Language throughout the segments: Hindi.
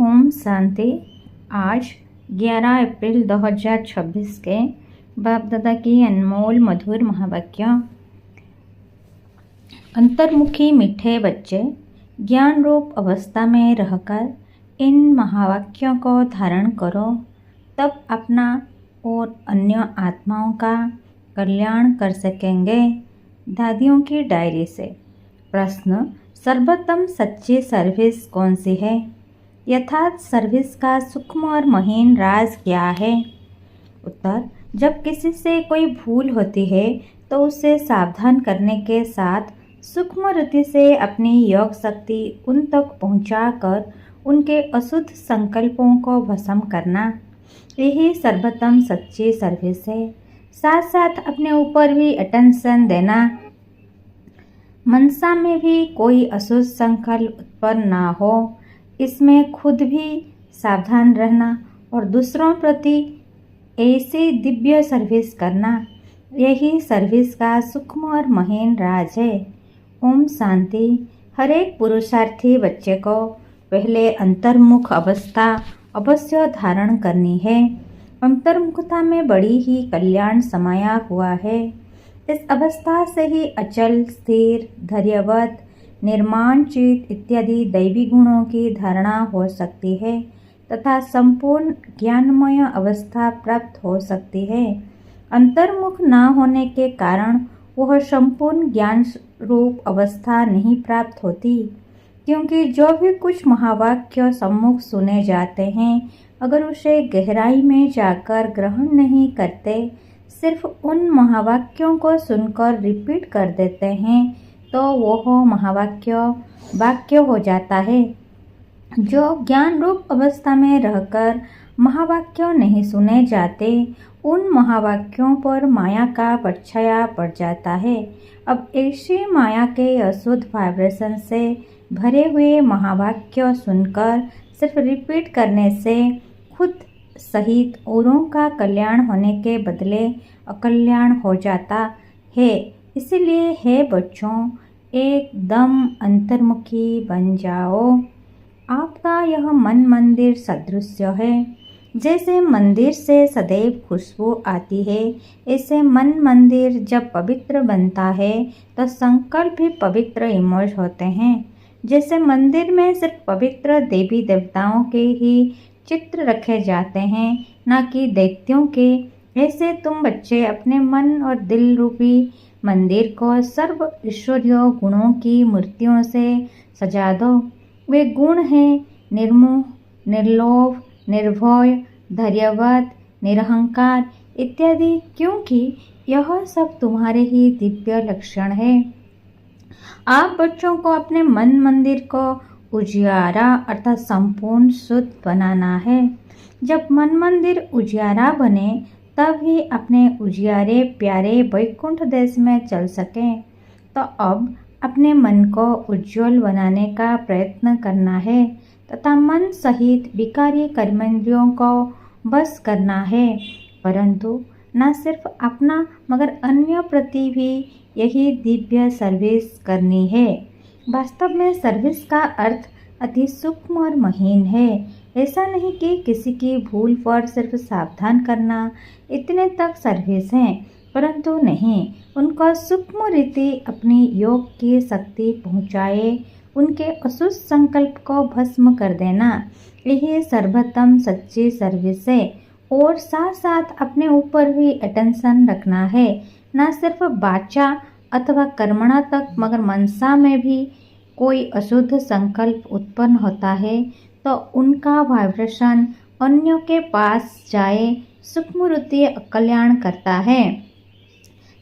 ओम शांति। आज 11 अप्रैल 2026 के बाप दादा की अनमोल मधुर महावाक्य। अंतर्मुखी मीठे बच्चे, ज्ञान रूप अवस्था में रहकर इन महावाक्यों को धारण करो, तब अपना और अन्य आत्माओं का कल्याण कर सकेंगे। दादियों की डायरी से प्रश्न: सर्वोत्तम सच्ची सर्विस कौन सी है? यथार्थ सर्विस का सूक्ष्म और महीन राज क्या है? उत्तर: जब किसी से कोई भूल होती है तो उसे सावधान करने के साथ सूक्ष्म रीति से अपनी योग शक्ति उन तक पहुंचाकर उनके अशुद्ध संकल्पों को भस्म करना, यही सर्वोत्तम सच्ची सर्विस है। साथ साथ अपने ऊपर भी अटेंशन देना, मनसा में भी कोई अशुद्ध संकल्प उत्पन्न ना हो, इसमें खुद भी सावधान रहना और दूसरों प्रति ऐसी दिव्य सर्विस करना, यही सर्विस का सूक्ष्म और महीन राज है। ओम शांति। हर एक पुरुषार्थी बच्चे को पहले अंतर्मुख अवस्था अवश्य धारण करनी है। अंतर्मुखता में बड़ी ही कल्याण समाया हुआ है। इस अवस्था से ही अचल, स्थिर, धैर्यवत, निर्माणचित इत्यादि दैवी गुणों की धारणा हो सकती है तथा संपूर्ण ज्ञानमय अवस्था प्राप्त हो सकती है। अंतर्मुख न होने के कारण वह संपूर्ण ज्ञान रूप अवस्था नहीं प्राप्त होती, क्योंकि जो भी कुछ महावाक्य सम्मुख सुने जाते हैं, अगर उसे गहराई में जाकर ग्रहण नहीं करते, सिर्फ उन महावाक्यों को सुनकर रिपीट कर देते हैं, तो वह महावाक्य वाक्य हो जाता है। जो ज्ञान रूप अवस्था में रहकर महावाक्य नहीं सुने जाते, उन महावाक्यों पर माया का परछाया पड़ जाता है। अब ऐसी माया के अशुद्ध वाइब्रेशन से भरे हुए महावाक्य सुनकर सिर्फ रिपीट करने से खुद सहित औरों का कल्याण होने के बदले अकल्याण हो जाता है। इसलिए हे बच्चों, एकदम अंतर्मुखी बन जाओ। आपका यह मन मंदिर सदृश्य है। जैसे मंदिर से सदैव खुशबू आती है, ऐसे मन मंदिर जब पवित्र बनता है तो संकल्प भी पवित्र इमर्ज होते हैं। जैसे मंदिर में सिर्फ पवित्र देवी देवताओं के ही चित्र रखे जाते हैं, न कि दैत्यों के, ऐसे तुम बच्चे अपने मन और दिल रूपी मंदिर को सर्व ईश्वरीय गुणों की मूर्तियों से सजा दो। वे गुण हैं निर्मोह, निर्लोभ, निर्भय, धैर्यवत, निरहंकार इत्यादि, क्योंकि यह सब तुम्हारे ही दिव्य लक्षण है। आप बच्चों को अपने मन मंदिर को उजियारा अर्थात संपूर्ण शुद्ध बनाना है। जब मन मंदिर उजियारा बने, तब ही अपने उजियारे प्यारे वैकुंठ देश में चल सकें। तो अब अपने मन को उज्जवल बनाने का प्रयत्न करना है तथा मन सहित विकारी कर्मेंद्रियों को बस करना है, परंतु न सिर्फ अपना मगर अन्य प्रति भी यही दिव्य सर्विस करनी है। वास्तव में सर्विस का अर्थ अति सूक्ष्म और महीन है। ऐसा नहीं कि किसी की भूल पर सिर्फ सावधान करना, इतने तक सर्विस है, परंतु नहीं, उनका सूक्ष्म रीति अपनी योग की शक्ति पहुँचाए, उनके अशुद्ध संकल्प को भस्म कर देना, यही सर्वोत्तम सच्ची सर्विस है। और साथ साथ अपने ऊपर भी अटेंशन रखना है, न सिर्फ वाचा अथवा कर्मणा तक, मगर मनसा में भी कोई अशुद्ध संकल्प उत्पन्न होता है तो उनका वाइब्रेशन अन्यों के पास जाए, सूक्ष्म रीति कल्याण करता है।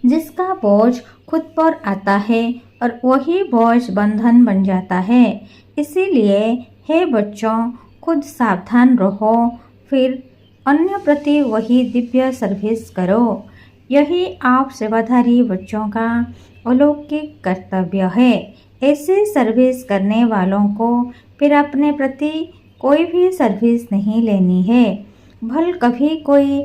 जिसका बोझ खुद पर आता है और वही बोझ बंधन बन जाता है। इसीलिए हे बच्चों, खुद सावधान रहो, फिर अन्य प्रति वही दिव्य सर्विस करो। यही आप सेवाधारी बच्चों का अलौकिक कर्तव्य है। ऐसी सर्विस करने वालों को फिर अपने प्रति कोई भी सर्विस नहीं लेनी है। भल कभी कोई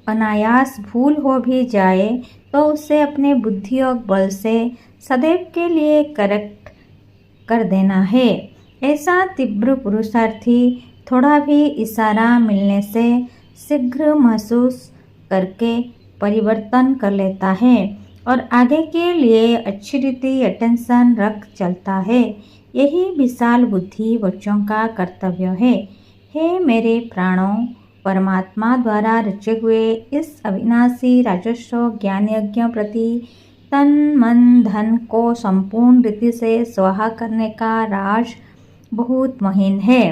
अनायास भूल हो भी जाए तो उसे अपने बुद्धि और बल से सदैव के लिए करेक्ट कर देना है। ऐसा तीव्र पुरुषार्थी थोड़ा भी इशारा मिलने से शीघ्र महसूस करके परिवर्तन कर लेता है और आगे के लिए अच्छी रीति अटेंशन रख चलता है। यही विशाल बुद्धि बच्चों का कर्तव्य है। हे मेरे प्राणों, परमात्मा द्वारा रचे हुए इस अविनाशी राजस्व ज्ञान यज्ञ प्रति तन मन धन को संपूर्ण रीति से स्वाहा करने का राज बहुत महीन है।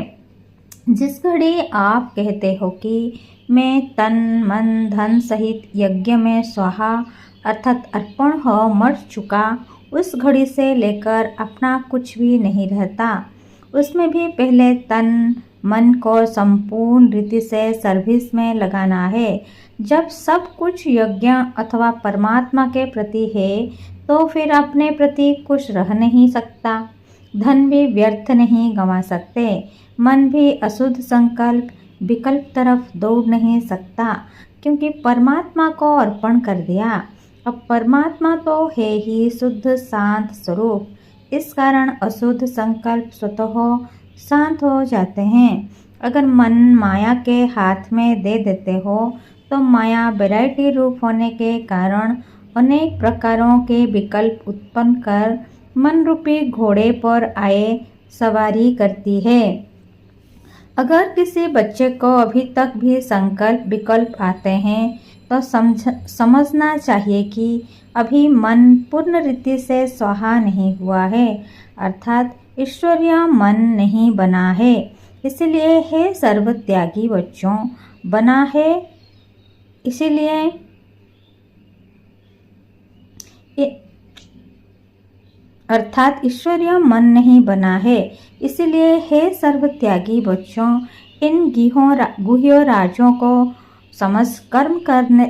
जिस घड़ी आप कहते हो कि मैं तन मन धन सहित यज्ञ में स्वाहा अर्थात अर्पण हो मर चुका, उस घड़ी से लेकर अपना कुछ भी नहीं रहता। उसमें भी पहले तन मन को संपूर्ण रीति से सर्विस में लगाना है। जब सब कुछ यज्ञ अथवा परमात्मा के प्रति है तो फिर अपने प्रति कुछ रह नहीं सकता। धन भी व्यर्थ नहीं गंवा सकते, मन भी अशुद्ध संकल्प विकल्प तरफ दौड़ नहीं सकता, क्योंकि परमात्मा को अर्पण कर दिया। अब परमात्मा तो है ही शुद्ध शांत स्वरूप, इस कारण अशुद्ध संकल्प स्वतः शांत हो जाते हैं। अगर मन माया के हाथ में दे देते हो तो माया वैरायटी रूप होने के कारण अनेक प्रकारों के विकल्प उत्पन्न कर मन रूपी घोड़े पर आए सवारी करती है। अगर किसी बच्चे को अभी तक भी संकल्प विकल्प आते हैं तो समझना चाहिए कि अभी मन पूर्ण रीति से स्वाहा नहीं हुआ है, अर्थात ईश्वरीय मन नहीं बना है। इसलिए हे सर्वत्यागी बच्चों, बना है इसीलिए अर्थात ईश्वरीय मन नहीं बना है। इसलिए हे सर्वत्यागी बच्चों, इन गुह्य राजों को समझ कर्म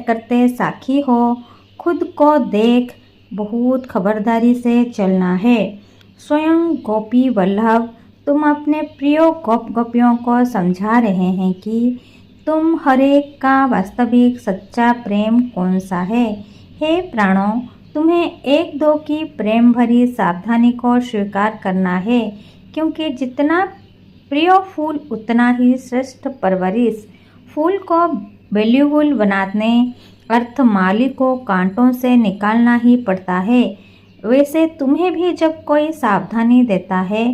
करते साखी हो। खुद को देख बहुत खबरदारी से चलना है। स्वयं गोपी वल्लभ, तुम अपने प्रिय गोपियों को समझा रहे हैं कि तुम हरेक का वास्तविक सच्चा प्रेम कौन सा है। हे प्राणों, तुम्हें एक दो की प्रेम भरी सावधानी को स्वीकार करना है, क्योंकि जितना प्रिय फूल उतना ही श्रेष्ठ परवरिश। फूल को वैल्यूबल बनाने अर्थ माली को कांटों से निकालना ही पड़ता है। वैसे तुम्हें भी जब कोई सावधानी देता है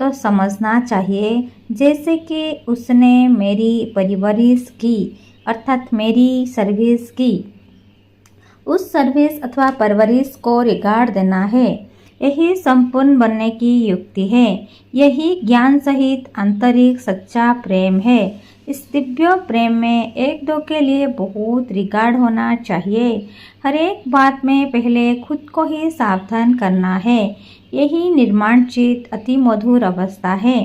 तो समझना चाहिए जैसे कि उसने मेरी परवरिश की, अर्थात मेरी सर्विस की। उस सर्विस अथवा परवरिश को रिगार्ड देना है। यही संपूर्ण बनने की युक्ति है। यही ज्ञान सहित आंतरिक सच्चा प्रेम है। इस दिव्य प्रेम में एक दो के लिए बहुत रिगार्ड होना चाहिए। हर एक बात में पहले खुद को ही सावधान करना है। यही निर्माणचित अति मधुर अवस्था है।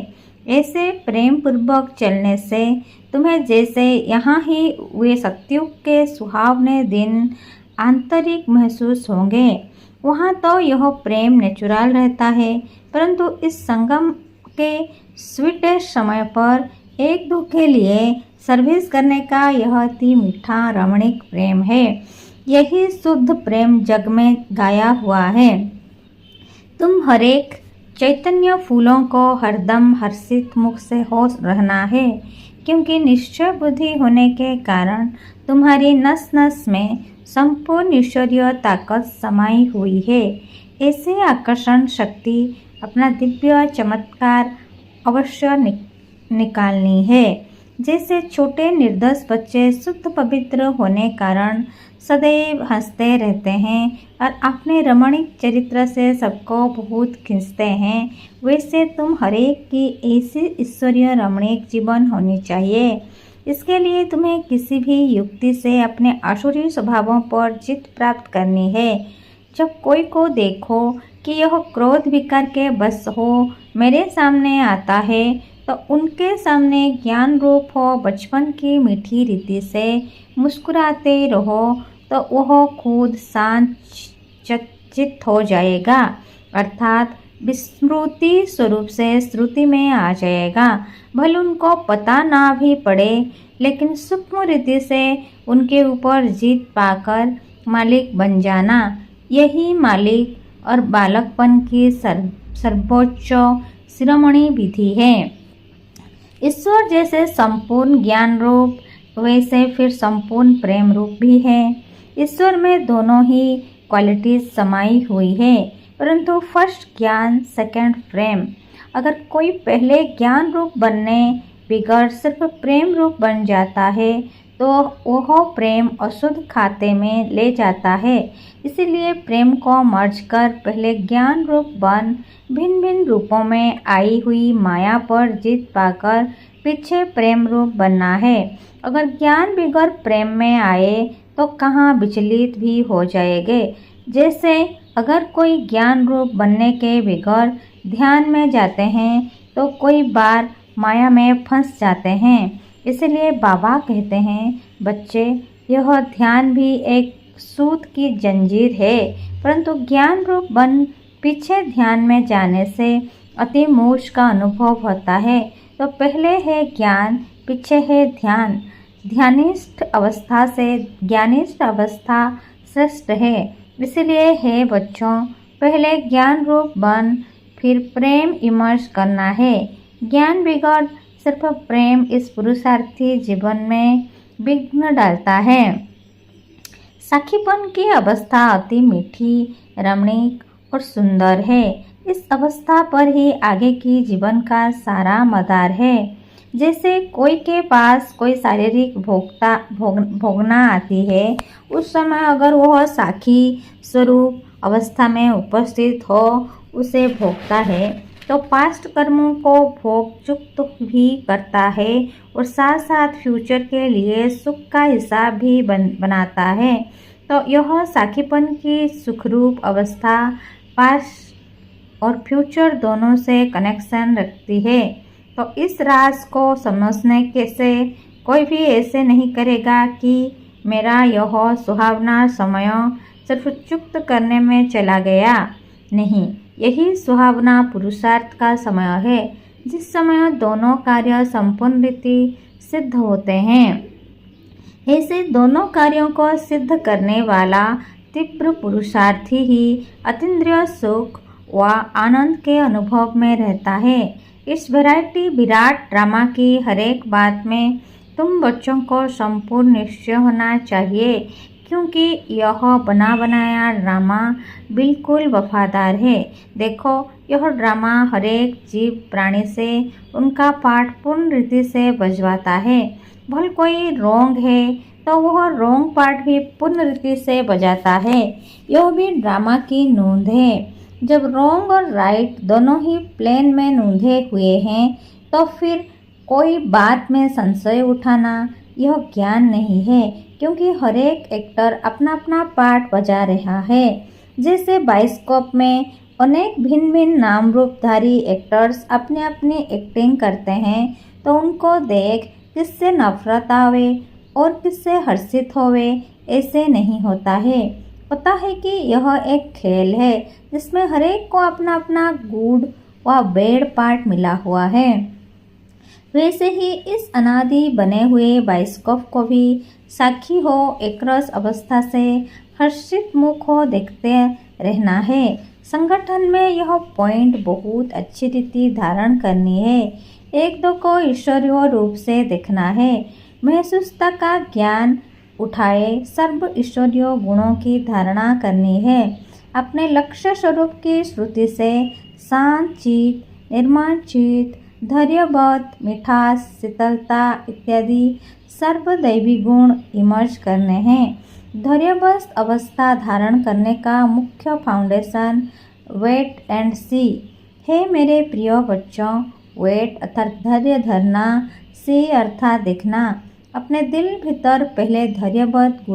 ऐसे प्रेम पूर्वक चलने से तुम्हें जैसे यहाँ ही वे सत्युग के सुहावने दिन आंतरिक महसूस होंगे, वहाँ तो यह प्रेम नेचुरल रहता है, परंतु इस संगम के स्वीटेस्ट समय पर एक दो के लिए सर्विस करने का यह अति मीठा रमणीक प्रेम है। यही शुद्ध प्रेम जग में गाया हुआ है। तुम हरेक चैतन्य फूलों को हरदम हर्षित मुख से हो रहना है, क्योंकि निश्चय बुद्धि होने के कारण तुम्हारी नस नस में संपूर्ण ईश्वरीय ताकत समाई हुई है। ऐसे आकर्षण शक्ति अपना दिव्य चमत्कार अवश्य निकालनी है। जैसे छोटे निर्दोष बच्चे शुद्ध पवित्र होने कारण सदैव हंसते रहते हैं और अपने रमणीक चरित्र से सबको बहुत खींचते हैं, वैसे तुम हरेक की ऐसी ईश्वरीय रमणीक जीवन होनी चाहिए। इसके लिए तुम्हें किसी भी युक्ति से अपने आसुरी स्वभावों पर जीत प्राप्त करनी है। जब कोई को देखो कि यह क्रोध विकार के बस हो मेरे सामने आता है तो उनके सामने ज्ञान रूप हो बचपन की मीठी रीति से मुस्कुराते रहो तो वह खुद शांत चित्त हो जाएगा, अर्थात विस्मृति स्वरूप से श्रुति में आ जाएगा। भले उनको पता ना भी पड़े, लेकिन सूक्ष्म रीति से उनके ऊपर जीत पाकर मालिक बन जाना, यही मालिक और बालकपन की सर्वोच्च शिरोमणि विधि है। ईश्वर जैसे संपूर्ण ज्ञान रूप वैसे फिर संपूर्ण प्रेम रूप भी है। ईश्वर में दोनों ही क्वालिटीज समाई हुई है, परंतु फर्स्ट ज्ञान सेकंड प्रेम। अगर कोई पहले ज्ञान रूप बनने बिगड़ सिर्फ प्रेम रूप बन जाता है तो वह प्रेम अशुद्ध खाते में ले जाता है। इसीलिए प्रेम को मर्ज कर पहले ज्ञान रूप बन भिन्न भिन्न रूपों में आई हुई माया पर जीत पाकर पीछे प्रेम रूप बनना है। अगर ज्ञान बिगड़ प्रेम में आए तो कहाँ विचलित भी हो जाएंगे। जैसे अगर कोई ज्ञान रूप बनने के बिगड़ ध्यान में जाते हैं तो कोई बार माया में फंस जाते हैं। इसलिए बाबा कहते हैं, बच्चे, यह ध्यान भी एक सूत की जंजीर है, परंतु ज्ञान रूप बन पीछे ध्यान में जाने से अति मोक्ष का अनुभव होता है। तो पहले है ज्ञान, पीछे है ध्यान। ध्यानिष्ठ अवस्था से ज्ञानिष्ठ अवस्था श्रेष्ठ है। इसलिए है बच्चों, पहले ज्ञान रूप बन फिर प्रेम इमर्ज करना है। ज्ञान बिगड़ सिर्फ प्रेम इस पुरुषार्थी जीवन में विघ्न डालता है। साखीपन की अवस्था अति मीठी, रमणीक और सुंदर है। इस अवस्था पर ही आगे की जीवन का सारा मदार है। जैसे कोई के पास कोई शारीरिक भोगना आती है, उस समय अगर वह साखी स्वरूप अवस्था में उपस्थित हो उसे भोगता है तो पास्ट कर्मों को भोग चुक्त भी करता है और साथ साथ फ्यूचर के लिए सुख का हिसाब भी बनाता है। तो यह साखीपन की सुखरूप अवस्था पास्ट और फ्यूचर दोनों से कनेक्शन रखती है। तो इस राज को समझने से कोई भी ऐसे नहीं करेगा कि मेरा यह सुहावना समय सिर्फ चुक्त करने में चला गया। नहीं, यही सुहावना पुरुषार्थ का समय है, जिस समय दोनों कार्य संपूर्ण रीति सिद्ध होते हैं। ऐसे दोनों कार्यों को सिद्ध करने वाला तीव्र पुरुषार्थी ही अतीन्द्रिय सुख व आनंद के अनुभव में रहता है। इस वैरायटी विराट ड्रामा की हरेक बात में तुम बच्चों को संपूर्ण निश्चय होना चाहिए, क्योंकि यह बना बनाया ड्रामा बिल्कुल वफादार है। देखो, यह ड्रामा हरेक जीव प्राणी से उनका पाठ पूर्ण रीति से बजवाता है। भल कोई रोंग है तो वह रोंग पाठ भी पूर्ण रीति से बजाता है। यह भी ड्रामा की नोंद है। जब रोंग और राइट दोनों ही प्लेन में नोंधे हुए हैं तो फिर कोई बात में संशय उठाना यह ज्ञान नहीं है, क्योंकि हर एक एक्टर अपना अपना पार्ट बजा रहा है। जैसे बाइस्कोप में अनेक भिन्न भिन्न नाम रूपधारी एक्टर्स अपने अपनी एक्टिंग करते हैं, तो उनको देख किससे नफरत आवे और किससे हर्षित होवे ऐसे नहीं होता है। पता है कि यह एक खेल है जिसमें हर एक को अपना अपना गुड व बैड पार्ट मिला हुआ है। वैसे ही इस अनादि बने हुए बाइस्कोप को भी साक्षी हो एकरस अवस्था से हर्षित मुख हो देखते रहना है। संगठन में यह पॉइंट बहुत अच्छी रीति धारण करनी है। एक दो को ईश्वरीय रूप से देखना है। महसूसता का ज्ञान उठाए सर्व ईश्वरीय गुणों की धारणा करनी है। अपने लक्ष्य स्वरूप की श्रुति से शांत चित, निर्मल चित, धैर्यवत, मिठास, शीतलता इत्यादि सर्वदैवी गुण इमर्ज करने हैं। धैर्यवत अवस्था धारण करने का मुख्य फाउंडेशन वेट एंड सी है। मेरे प्रिय बच्चों, वेट अर्थात धैर्य धरना, सी अर्थात देखना। अपने दिल भीतर पहले धैर्यवत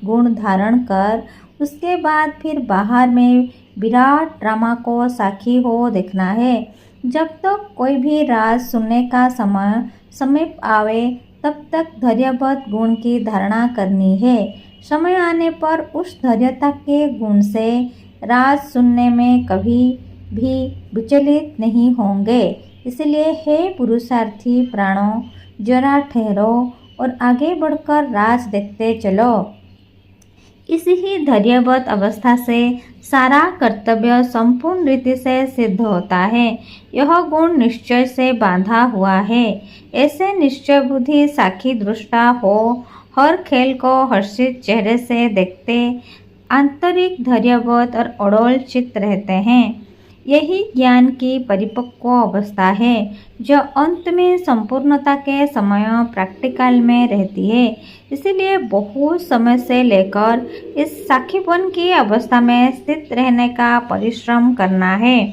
गुण धारण कर उसके बाद फिर बाहर में विराट ड्रामा को साक्षी हो देखना है। जब तक कोई भी राज सुनने का समय समीप आवे तब तक धैर्यवत गुण की धारणा करनी है। समय आने पर उस धैर्यता के गुण से राज सुनने में कभी भी विचलित नहीं होंगे। इसलिए हे पुरुषार्थी प्राणों, जरा ठहरो और आगे बढ़कर राज देखते चलो। इसी ही धैर्यवत अवस्था से सारा कर्तव्य संपूर्ण रीति से सिद्ध होता है। यह गुण निश्चय से बांधा हुआ है। ऐसे निश्चय बुद्धि साखी दृष्टा हो हर खेल को हर्षित चेहरे से देखते आंतरिक धैर्यवत और अड़ोल चित्त रहते हैं। यही ज्ञान की परिपक्व अवस्था है जो अंत में संपूर्णता के समय प्रैक्टिकल में रहती है। इसीलिए बहुत समय से लेकर इस साखीपन की अवस्था में स्थित रहने का परिश्रम करना है।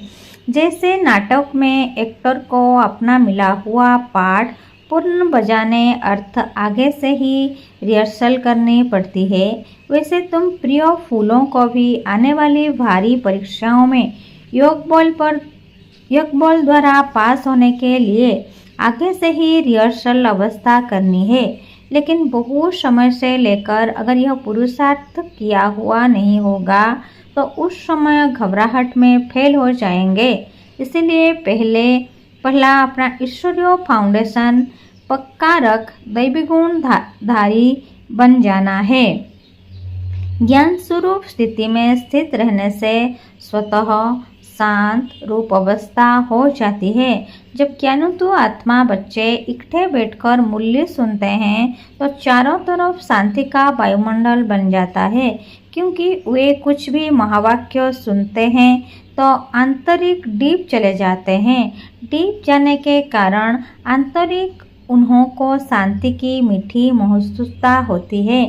जैसे नाटक में एक्टर को अपना मिला हुआ पाठ पूर्ण बजाने अर्थ आगे से ही रिहर्सल करनी पड़ती है, वैसे तुम प्रिय फूलों को भी आने वाली भारी परीक्षाओं में योग बल द्वारा पास होने के लिए आगे से ही रिहर्सल अवस्था करनी है। लेकिन बहुत समय से लेकर अगर यह पुरुषार्थ किया हुआ नहीं होगा तो उस समय घबराहट में फेल हो जाएंगे। इसीलिए पहला अपना ईश्वरीय फाउंडेशन पक्का रख दैवी गुण धारी बन जाना है। ज्ञान स्वरूप स्थिति में स्थित रहने से स्वतः शांत रूप अवस्था हो जाती है। जब ज्ञानतु आत्मा बच्चे इकट्ठे बैठकर मूल्य सुनते हैं तो चारों तरफ शांति का वायुमंडल बन जाता है, क्योंकि वे कुछ भी महावाक्य सुनते हैं तो आंतरिक डीप चले जाते हैं। डीप जाने के कारण आंतरिक उन्हों को शांति की मीठी महसूसता होती है।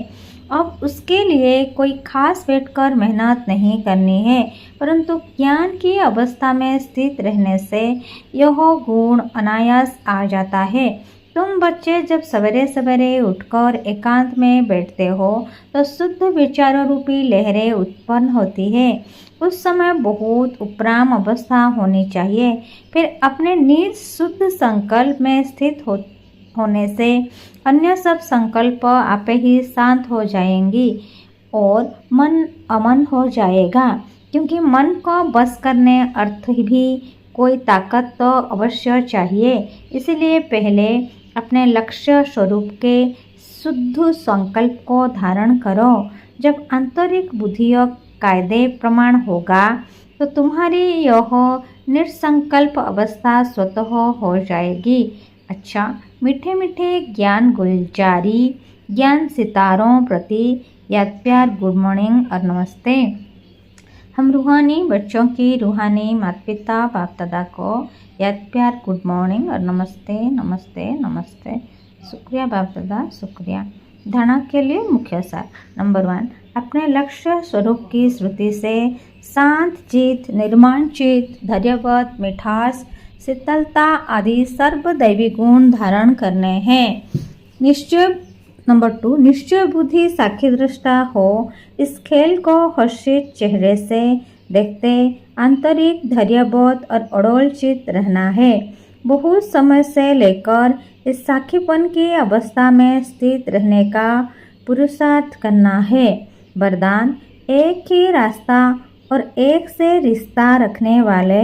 अब उसके लिए कोई खास बैठकर मेहनत नहीं करनी है, परंतु ज्ञान की अवस्था में स्थित रहने से यह गुण अनायास आ जाता है। तुम बच्चे जब सवेरे सवेरे उठकर एकांत में बैठते हो तो शुद्ध विचारों रूपी लहरें उत्पन्न होती है। उस समय बहुत उपराम अवस्था होनी चाहिए। फिर अपने निज शुद्ध संकल्प में स्थित होने से अन्य सब संकल्प आपे ही शांत हो जाएंगी और मन अमन हो जाएगा, क्योंकि मन को बस करने अर्थ भी कोई ताकत तो अवश्य चाहिए। इसलिए पहले अपने लक्ष्य स्वरूप के शुद्ध संकल्प को धारण करो। जब आंतरिक बुद्धि कायदे प्रमाण होगा तो तुम्हारी यह निसंकल्प अवस्था स्वतः हो जाएगी। अच्छा, मीठे मीठे ज्ञान गुलजारी ज्ञान सितारों प्रति याद प्यार, गुड मॉर्निंग और नमस्ते। हम रूहानी बच्चों की रूहानी माता पिता बाप दादा को याद प्यार, गुड मॉर्निंग और नमस्ते नमस्ते नमस्ते। शुक्रिया बाप दादा, शुक्रिया। धारणा के लिए मुख्य सार। नंबर 1, अपने लक्ष्य स्वरूप की स्मृति से शांत चित, निर्माण चित, धैर्यवत, मिठास, शीतलता आदि सर्व दैवी गुण धारण करने हैं। नंबर 2, निश्चय बुद्धि साक्षी दृष्टा हो इस खेल को हर्षित चेहरे से देखते आंतरिक धैर्यवत और अड़ोल चित रहना है। बहुत समय से लेकर इस साखीपन की अवस्था में स्थित रहने का पुरुषार्थ करना है। वरदान, एक ही रास्ता और एक से रिश्ता रखने वाले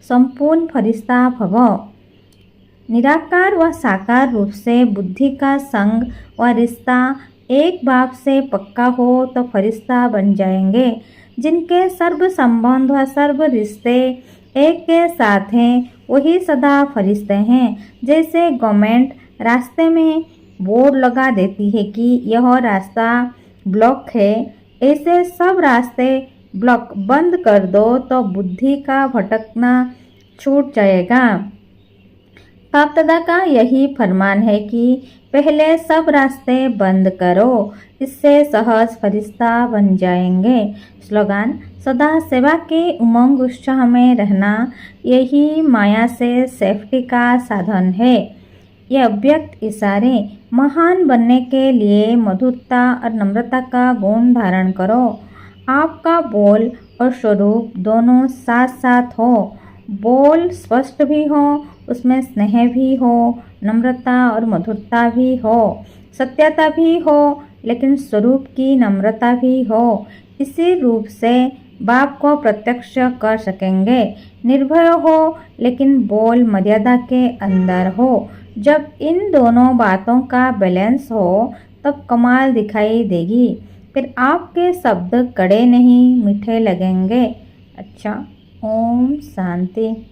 संपूर्ण फरिश्ता भव। निराकार व साकार रूप से बुद्धि का संग व रिश्ता एक बाप से पक्का हो तो फरिश्ता बन जाएंगे। जिनके सर्व संबंध व सर्व रिश्ते एक के साथ हैं वही सदा फरिश्ते हैं। जैसे गवर्नमेंट रास्ते में बोर्ड लगा देती है कि यह रास्ता ब्लॉक है, ऐसे सब रास्ते ब्लॉक बंद कर दो तो बुद्धि का भटकना छूट जाएगा। बाप दादा का यही फरमान है कि पहले सब रास्ते बंद करो, इससे सहज फरिश्ता बन जाएंगे। स्लोगन, सदा सेवा के उमंग उत्साह में रहना यही माया से सेफ्टी का साधन है। ये अव्यक्त इशारे महान बनने के लिए मधुरता और नम्रता का गुण धारण करो। आपका बोल और स्वरूप दोनों साथ साथ हो। बोल स्पष्ट भी हो, उसमें स्नेह भी हो, नम्रता और मधुरता भी हो, सत्यता भी हो, लेकिन स्वरूप की नम्रता भी हो। इसी रूप से बाप को प्रत्यक्ष कर सकेंगे। निर्भय हो लेकिन बोल मर्यादा के अंदर हो। जब इन दोनों बातों का बैलेंस हो तब कमाल दिखाई देगी। फिर आपके शब्द कड़े नहीं मीठे लगेंगे। अच्छा, ओम शांति।